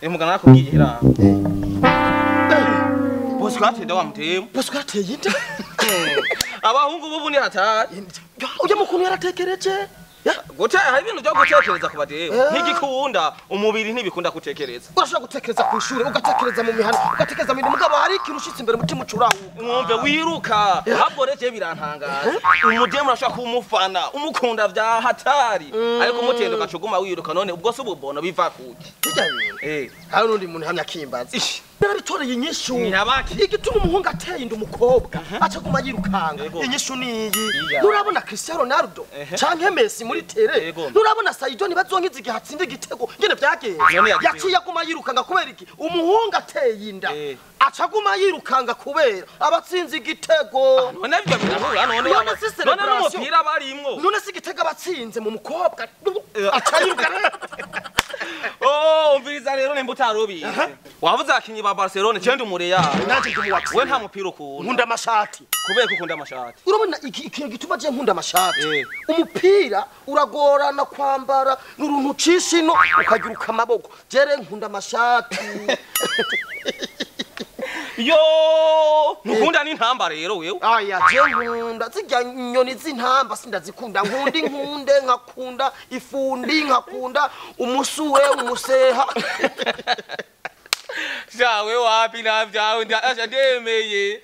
muganga nakubwiye hera bose kwatenda wa mutemu bose kwateye inda abahungu bubu ni hatari ujya mukuntu yaratekereje gute hari ibintu byo gutekereza ku badewe nk'igikunda umubiri ntibikunda gutekereza urashobora gutekereza ku ishuri ugatekereza mu mihana ugatekereza mu mugabo hari ikintu ushitse imbere mutima ucuraho mwumve wiruka haboreje birantangaza umudemu urashobora kumufana umukunda vya hatari ariko umutendo gacuguma wiruka none ubwo se ububona biva kuki hari n'undi muntu hamya kimbaza narabitoreye inyishu igituma umuhungu ateye inda umukobwa acaguma yirukanga inyishu niyi nurabona Cristiano Ronaldo canke Messi muri tere nurabona Saidoni bazonkiza igihe atsinda igitego ngene vyagenze yaciye aguma yirukanga kubera iki umuhungu ateye inda acaguma yirukanga kubera abatsinze igitego none byo birahura none n'umupira barimwo none si igitego abatsinze mu mukobwa acayirukanga umviriza rero nimba utarubize wavuze akinyi ba Barcelona cyende umureya nanje ndumuwatsi we nta mupira ukunda nkunda amashati kubera ukunda amashati urabona ikintu gituma je nkunda amashati umupira uragorana kwambara n'uruntu cishino ukagiruka amaboko jere nkunda amashati yo nkunda n'intamba rero wewe aya je nkunda zijya inyoni z'intamba sindazikunda nkunde nkakunda ifundi nkakunda umusuwe umuseha jawe wapi navyawe ndemeye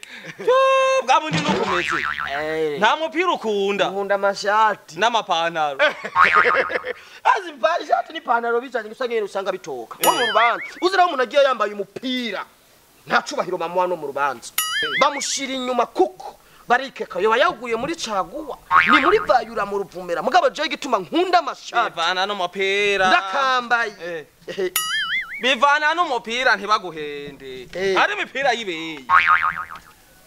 bwabundi nukumeze nta mupira ukunda nkunda amashati n'amapantaro azimba ishati n'ipantaro bijanye gusa ngene usanga bitoka nko mu rubanza uzira umuntu agiye yambaye umupira nta cubahiro bamuha no mu rubanza bamushira inyuma kuko barikeka yo yaguye muri caguwa ni muri vayura mu ruvumera mugabo je gituma nkunda amashati bivana no mupira ndakambaye bivana n'umupira ntibaguhende hari imipira y'ibeye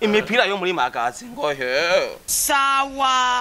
imipira yo muri magazi ngo he sawa